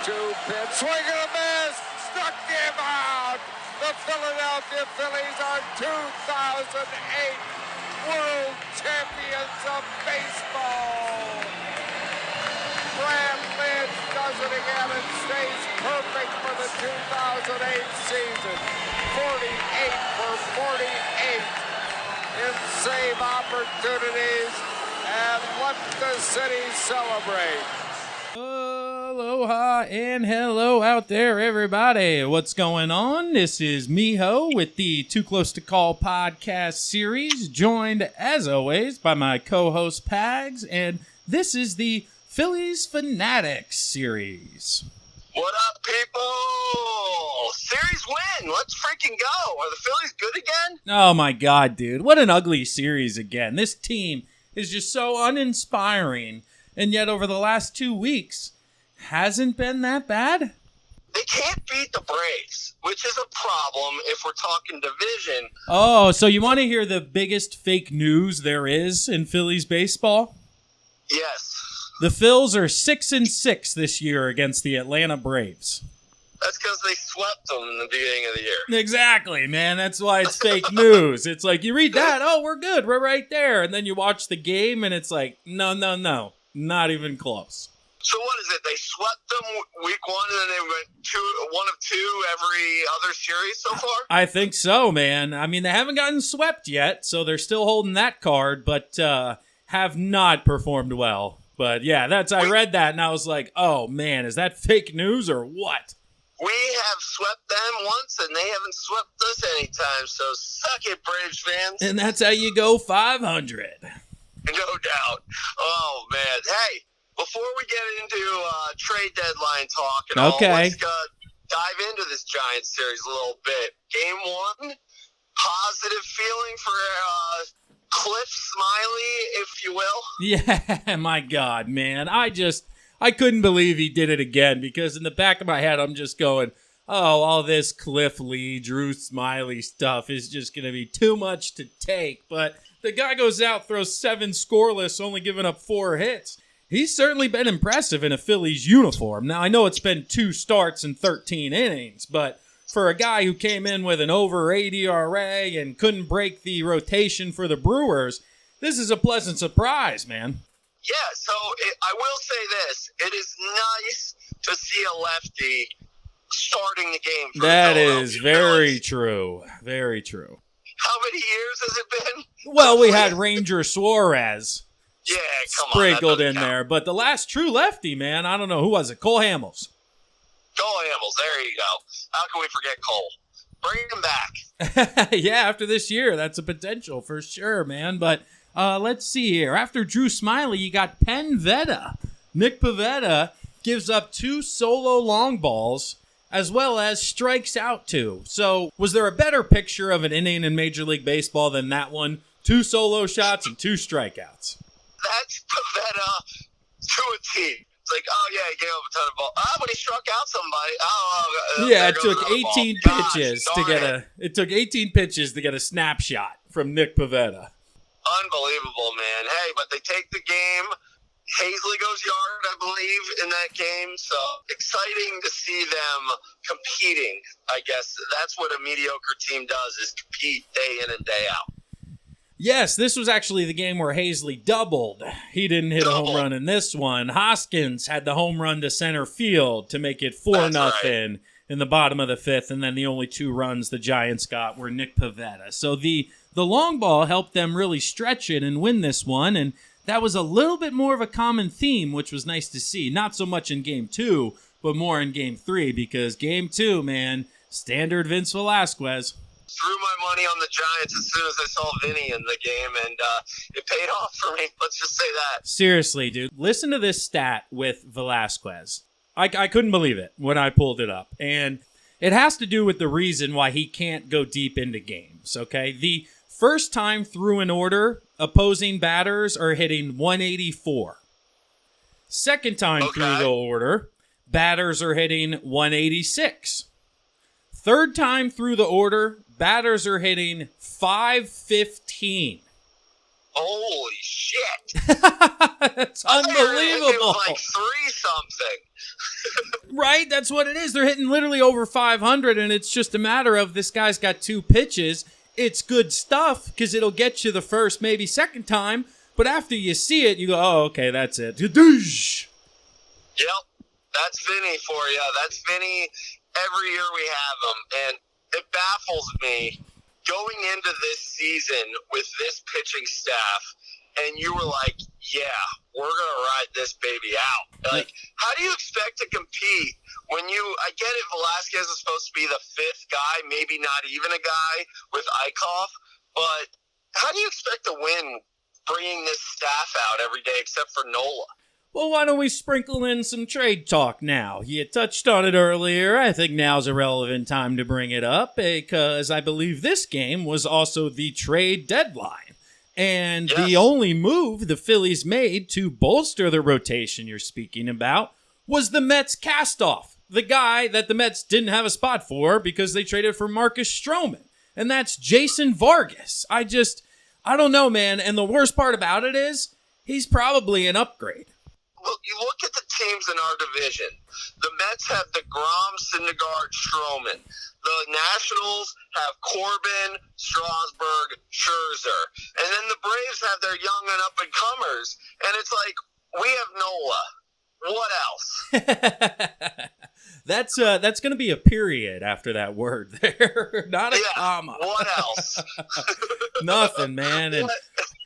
pitch. Swing and a miss. Struck him out. The Philadelphia Phillies are 2008 World Champions of Baseball. Brad Lynch does it again and stays perfect for the 2008 season. 48 for 48 in save opportunities, and let the city celebrate. Aloha and hello out there, everybody. What's going on? This is Miho with the Too Close to Call podcast series, joined, as always, by my co-host Pags, and this is the Phillies Phanatics series. What up, people? Series win. Let's freaking go. Are the Phillies good again? Oh my god, dude. What an ugly series again. This team is just so uninspiring, and yet over the last 2 weeks, hasn't been that bad? They can't beat the Braves, which is a problem if we're talking division. Oh, so you want to hear the biggest fake news there is in Phillies baseball? Yes. The Phils are 6-6 this year against the Atlanta Braves. That's because they swept them in the beginning of the year. Exactly, man. That's why it's fake news. It's like, you read that, oh, we're good, we're right there. And then you watch the game, and it's like, no, not even close. So what is it? They swept them week one, and then they went one of two every other series so far? I think so, man. I mean, they haven't gotten swept yet, so they're still holding that card, but have not performed well. But yeah, I read that, and I was like, oh, man, is that fake news or what? We have swept them once, and they haven't swept us anytime, so suck it, Braves fans. And that's how you go 500. No doubt. Oh, man. Hey, before we get into trade deadline talk and all, let's dive into this Giants series a little bit. Game one, positive feeling for Cliff Smiley, if you will. Yeah, my God, man. I couldn't believe he did it again, because in the back of my head, I'm just going, oh, all this Cliff Lee, Drew Smiley stuff is just going to be too much to take. But the guy goes out, throws 7 scoreless, only giving up 4 hits. He's certainly been impressive in a Phillies uniform. Now, I know it's been 2 starts and 13 innings, but for a guy who came in with an over 8 ERA and couldn't break the rotation for the Brewers, this is a pleasant surprise, man. Yeah, so I will say this. It is nice to see a lefty starting the game for That the is very true. Very true. How many years has it been? Well, we had Ranger Suarez sprinkled in count. there, but the last true lefty, man, I don't know, who was it? Cole Hamels. Cole Hamels, there you go. How can we forget Cole? Bring him back. Yeah, after this year, that's a potential for sure, man. But let's see here. After Drew Smiley, you got Pivetta. Nick Pivetta gives up 2 solo long balls, as well as strikes out 2. So was there a better picture of an inning in Major League Baseball than that one? 2 solo shots and 2 strikeouts. That's Pivetta to a T. It's like, oh, yeah, he gave up a ton of balls. But he struck out somebody. Yeah, it took 18 pitches to get It took 18 pitches to get a snapshot from Nick Pivetta. Unbelievable, man. Hey, but they take the game. Hazley goes yard, I believe, in that game. So exciting to see them competing, I guess. That's what a mediocre team does, is compete day in and day out. Yes, this was actually the game where Hazley doubled. He didn't hit a home run in this one. Hoskins had the home run to center field to make it 4-0 in the bottom of the 5th, and then the only 2 runs the Giants got were Nick Pivetta. So the long ball helped them really stretch it and win this one, and that was a little bit more of a common theme, which was nice to see. Not so much in Game 2, but more in Game 3, because Game 2, man, standard Vince Velasquez. Threw my money on the Giants as soon as I saw Vinny in the game, and it paid off for me. Let's just say that. Seriously, dude. Listen to this stat with Velasquez. I couldn't believe it when I pulled it up. And it has to do with the reason why he can't go deep into games, okay? The first time through an order, opposing batters are hitting 184. Second time through the order, batters are hitting 186. Third time through the order, batters are hitting 515. Holy shit. That's unbelievable. It was like 3-something. Right? That's what it is. They're hitting literally over 500, and it's just a matter of this guy's got 2 pitches. It's good stuff because it'll get you the first, maybe second time, but after you see it, you go, oh, okay, that's it. Yep. That's Vinny for you. That's Vinny. Every year we have him, and it baffles me going into this season with this pitching staff, and you were like, yeah, we're going to ride this baby out. Like, how do you expect to compete when I get it, Velasquez is supposed to be the 5th guy, maybe not even a guy with Eichhoff, but how do you expect to win bringing this staff out every day except for Nola? Well, why don't we sprinkle in some trade talk now? You touched on it earlier. I think now's a relevant time to bring it up because I believe this game was also the trade deadline. And the only move the Phillies made to bolster the rotation you're speaking about was the Mets cast-off, the guy that the Mets didn't have a spot for because they traded for Marcus Stroman. And that's Jason Vargas. I don't know, man. And the worst part about it is he's probably an upgrade. Look, you look at the teams in our division. The Mets have DeGrom, Syndergaard, Stroman. The Nationals have Corbin, Strasburg, Scherzer. And then the Braves have their young and up-and-comers. And it's like, we have Nola. What else? That's going to be a period after that word there. Not a comma. What else? Nothing, man. And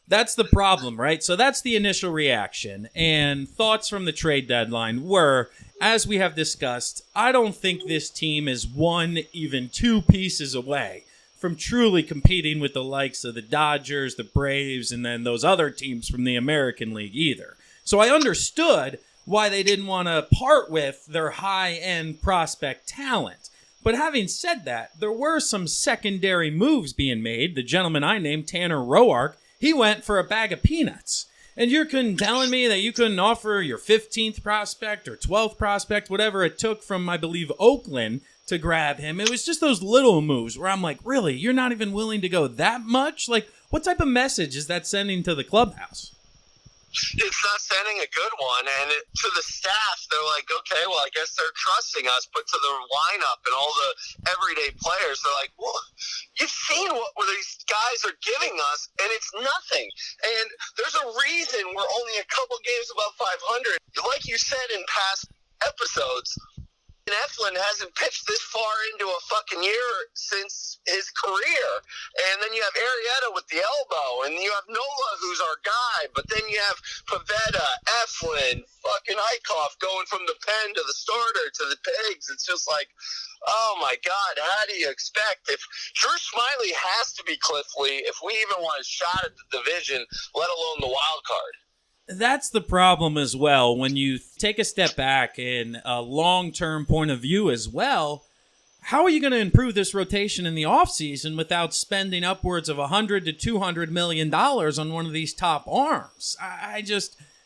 that's the problem, right? So that's the initial reaction. And thoughts from the trade deadline were, as we have discussed, I don't think this team is 1, even 2 pieces away from truly competing with the likes of the Dodgers, the Braves, and then those other teams from the American League either. So I understood why they didn't want to part with their high-end prospect talent. But having said that, there were some secondary moves being made. The gentleman I named, Tanner Roark, he went for a bag of peanuts. And you're telling me that you couldn't offer your 15th prospect or 12th prospect, whatever it took from, I believe, Oakland to grab him. It was just those little moves where I'm like, really? You're not even willing to go that much? Like, what type of message is that sending to the clubhouse? It's not sending a good one, and to the staff, they're like, okay, well, I guess they're trusting us, but to the lineup and all the everyday players, they're like, well, you've seen what these guys are giving us, and it's nothing. And there's a reason we're only a couple games above 500. Like you said in past episodes, Eflin hasn't pitched this far into a fucking year since his career. And then you have Arrieta with the elbow, and you have Nola, who's our guy, but then you have Pivetta, Eflin, fucking Eichhoff going from the pen to the starter to the pigs. It's just like, oh my God, how do you expect? If Drew Smyly has to be Cliff Lee, if we even want a shot at the division, let alone the wild card. That's the problem as well. When you take a step back in a long-term point of view as well, how are you going to improve this rotation in the offseason without spending upwards of $100 to $200 million on one of these top arms?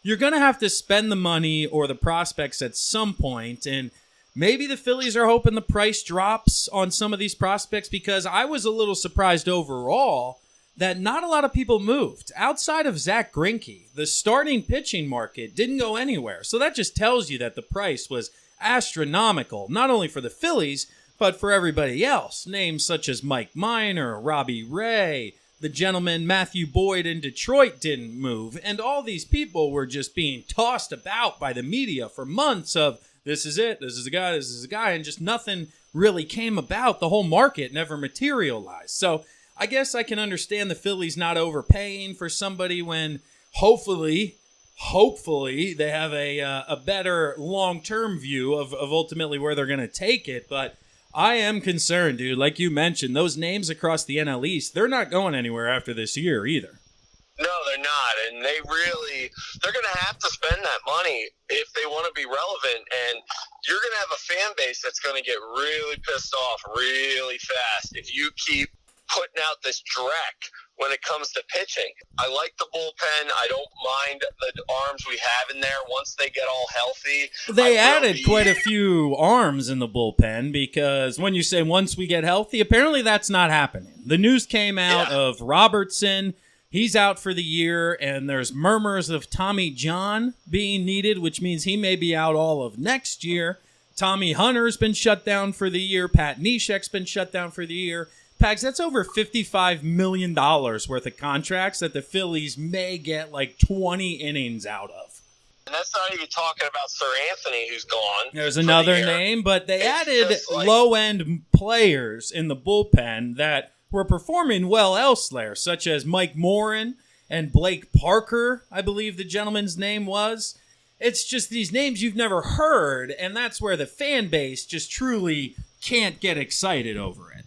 You're going to have to spend the money or the prospects at some point, and maybe the Phillies are hoping the price drops on some of these prospects, because I was a little surprised overall that not a lot of people moved. Outside of Zach Greinke, the starting pitching market didn't go anywhere. So that just tells you that the price was astronomical, not only for the Phillies, but for everybody else. Names such as Mike Minor, Robbie Ray, the gentleman Matthew Boyd in Detroit didn't move. And all these people were just being tossed about by the media for months of, this is it, this is a guy, this is a guy, and just nothing really came about. The whole market never materialized. So I guess I can understand the Phillies not overpaying for somebody when hopefully they have a better long-term view of ultimately where they're going to take it. But I am concerned, dude. Like you mentioned, those names across the NL East, they're not going anywhere after this year either. No, they're not. And they're going to have to spend that money if they want to be relevant. And you're going to have a fan base that's going to get really pissed off really fast if you keep putting out this dreck when it comes to pitching. I like the bullpen. I don't mind the arms we have in there once they get all healthy. They added quite a few arms in the bullpen, because when you say once we get healthy, apparently that's not happening. The news came out of Robertson He's out for the year, and there's murmurs of Tommy John being needed, which means he may be out all of next year. Tommy Hunter's been shut down for the year. Pat Neshek's been shut down for the year. Pags, that's over $55 million worth of contracts that the Phillies may get like 20 innings out of. And that's not even talking about Sir Anthony, who's gone. There's another name, but they added low-end players in the bullpen that were performing well elsewhere, such as Mike Morin and Blake Parker, I believe the gentleman's name was. It's just these names you've never heard, and that's where the fan base just truly can't get excited over it.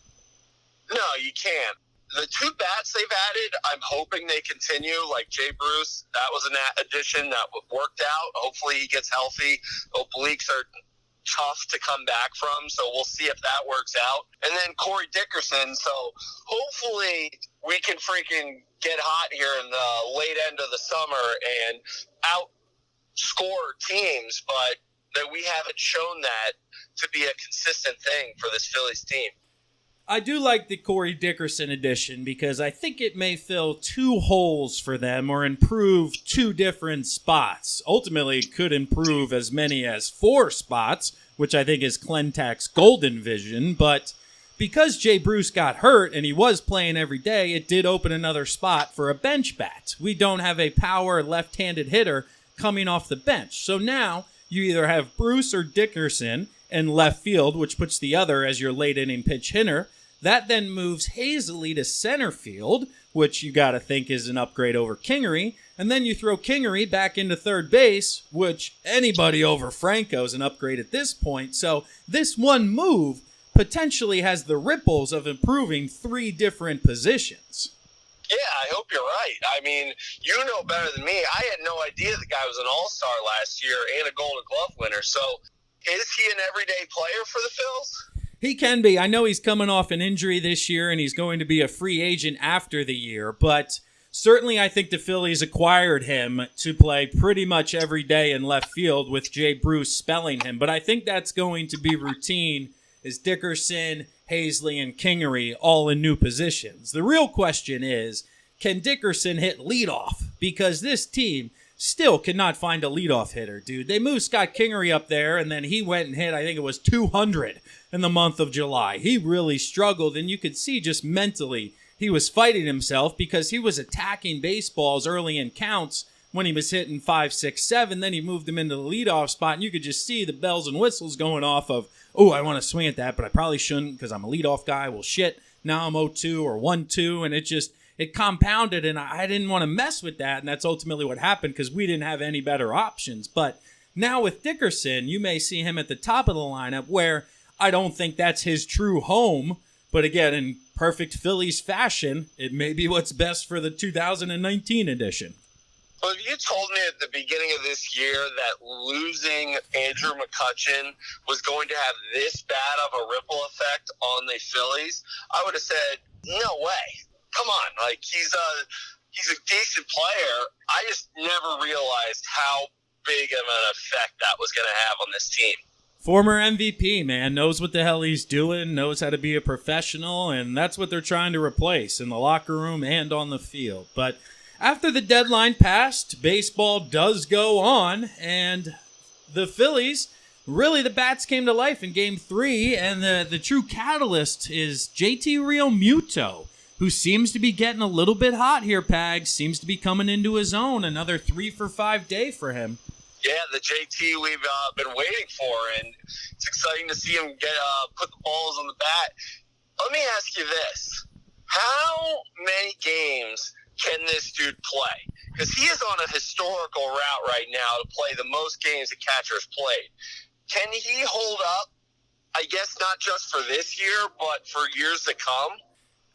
No, you can't. The two bats they've added, I'm hoping they continue, like Jay Bruce. That was an addition that worked out. Hopefully he gets healthy. Obliques are tough to come back from, so we'll see if that works out. And then Corey Dickerson, so hopefully we can freaking get hot here in the late end of the summer and outscore teams, but that we haven't shown that to be a consistent thing for this Phillies team. I do like the Corey Dickerson edition because I think it may fill two holes for them or improve two different spots. Ultimately, it could improve as many as 4 spots, which I think is Clentak's golden vision. But because Jay Bruce got hurt and he was playing every day, it did open another spot for a bench bat. We don't have a power left-handed hitter coming off the bench. So now you either have Bruce or Dickerson in left field, which puts the other as your late-inning pitch hitter. That then moves Hazley to center field, which you got to think is an upgrade over Kingery. And then you throw Kingery back into third base, which anybody over Franco is an upgrade at this point. So this one move potentially has the ripples of improving 3 different positions. Yeah, I hope you're right. I mean, you know better than me. I had no idea the guy was an all-star last year and a Golden Glove winner. So is he an everyday player for the Phils? He can be. I know he's coming off an injury this year, and he's going to be a free agent after the year. But certainly I think the Phillies acquired him to play pretty much every day in left field with Jay Bruce spelling him. But I think that's going to be routine is Dickerson, Hazley, and Kingery all in new positions. The real question is, can Dickerson hit leadoff? Because this team still cannot find a leadoff hitter, dude. They moved Scott Kingery up there, and then he went and hit, I think it was 200 in the month of July. He really struggled, and you could see just mentally he was fighting himself because he was attacking baseballs early in counts when he was hitting 5, 6, 7. Then he moved him into the leadoff spot, and you could just see the bells and whistles going off of, oh, I want to swing at that, but I probably shouldn't because I'm a leadoff guy. Well, shit, now I'm 0-2 or 1-2, and it compounded, and I didn't want to mess with that, and that's ultimately what happened because we didn't have any better options. But now with Dickerson, you may see him at the top of the lineup where I don't think that's his true home. But again, in perfect Phillies fashion, it may be what's best for the 2019 edition. Well, if you told me at the beginning of this year that losing Andrew McCutchen was going to have this bad of a ripple effect on the Phillies, I would have said, no way. Come on, like he's a decent player. I just never realized how big of an effect that was going to have on this team. Former MVP, man, knows what the hell he's doing, knows how to be a professional, and that's what they're trying to replace in the locker room and on the field. But after the deadline passed, baseball does go on, and the Phillies, really the bats came to life in Game 3, and the true catalyst is JT Realmuto, who seems to be getting a little bit hot here, Pags, seems to be coming into his own, another 3-for-5 day for him. Yeah, the JT we've been waiting for, and it's exciting to see him get put the balls on the bat. Let me ask you this. How many games can this dude play? Because he is on a historical route right now to play the most games a catcher has played. Can he hold up, I guess not just for this year, but for years to come?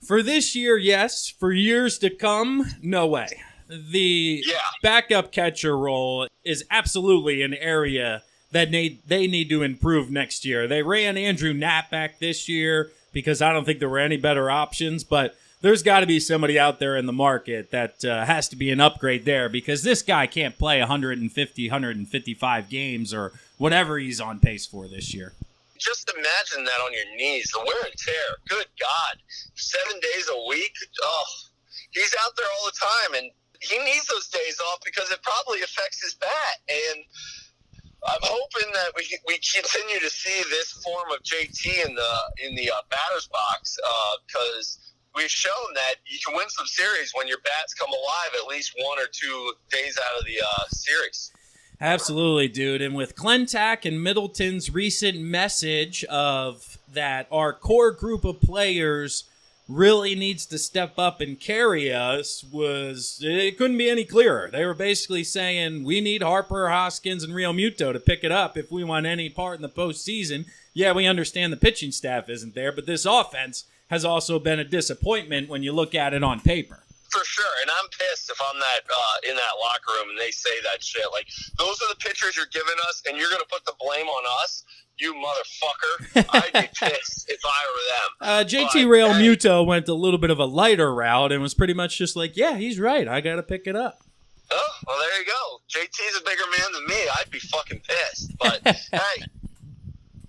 For this year, yes. For years to come, no way. The backup catcher role is absolutely an area that they need to improve next year. They ran Andrew Knapp back this year because I don't think there were any better options, but there's got to be somebody out there in the market that has to be an upgrade there because this guy can't play 150, 155 games or whatever he's on pace for this year. Just imagine that on your knees, the wear and tear. Good God. 7 days a week? Oh, he's out there all the time, and he needs those days off because it probably affects his bat. And I'm hoping that we continue to see this form of JT in the batter's box, because we've shown that you can win some series when your bats come alive at least 1 or 2 days out of the series. Absolutely, dude. And with Clentac and Middleton's recent message of that our core group of players really needs to step up and carry us, it couldn't be any clearer. They were basically saying we need Harper, Hoskins, and Real Muto to pick it up if we want any part in the postseason. Yeah, we understand the pitching staff isn't there, but this offense has also been a disappointment when you look at it on paper. For sure, and I'm pissed if I'm in that locker room and they say that shit. Like, those are the pitchers you're giving us, and you're going to put the blame on us? You motherfucker. I'd be pissed if I were them. JT Real Muto went a little bit of a lighter route and was pretty much just like, yeah, he's right. I got to pick it up. Oh, well, there you go. JT's a bigger man than me. I'd be fucking pissed. But, hey,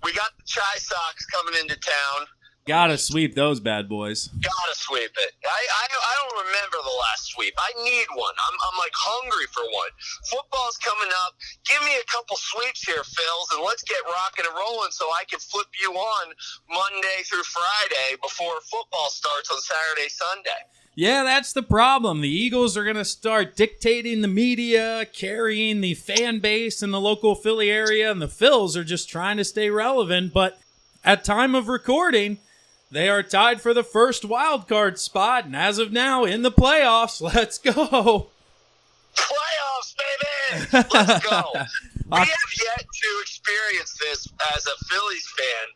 we got the Chi Sox coming into town. Gotta sweep those bad boys. Gotta sweep it. I don't remember the last sweep. I need one. I'm like hungry for one. Football's coming up. Give me a couple sweeps here, Phils, and let's get rocking and rolling so I can flip you on Monday through Friday before football starts on Saturday, Sunday. Yeah, that's the problem. The Eagles are going to start dictating the media, carrying the fan base in the local Philly area, and the Phils are just trying to stay relevant. But at time of recording, they are tied for the first wild card spot, and as of now, in the playoffs. Let's go. Playoffs, baby! Let's go. We have yet to experience this as a Phillies fan,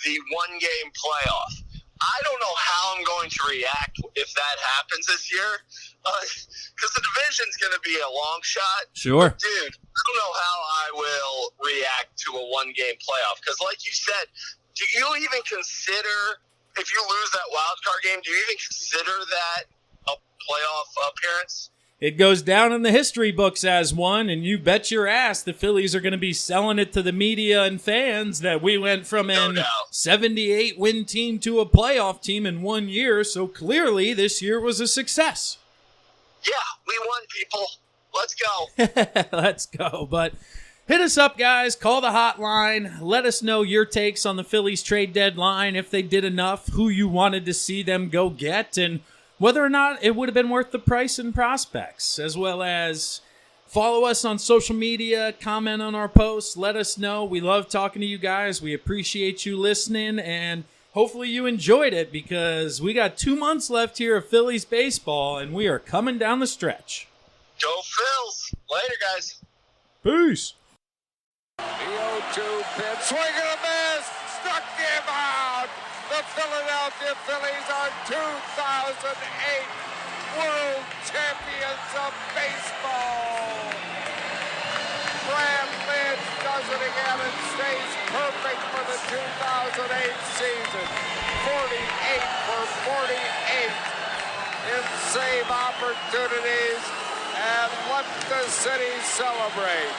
the one-game playoff. I don't know how I'm going to react if that happens this year, because the division's going to be a long shot. Sure. But dude, I don't know how I will react to a one-game playoff, because like you said, do you even consider... If you lose that wild card game, do you even consider that a playoff appearance? It goes down in the history books as one, and you bet your ass the Phillies are going to be selling it to the media and fans that we went from an 78-win team to a playoff team in 1 year, so clearly this year was a success. Yeah, we won, people. Let's go. Let's go, but... hit us up, guys. Call the hotline. Let us know your takes on the Phillies trade deadline, if they did enough, who you wanted to see them go get, and whether or not it would have been worth the price and prospects, as well as follow us on social media, comment on our posts, let us know. We love talking to you guys. We appreciate you listening, and hopefully you enjoyed it, because we got 2 months left here of Phillies baseball, and we are coming down the stretch. Go Phils. Later, guys. Peace. The 0-2 pitch, swing and a miss, struck him out. The Philadelphia Phillies are 2008 World Champions of Baseball. Brad Lynch does it again and stays perfect for the 2008 season. 48 for 48 in save opportunities, and let the city celebrate.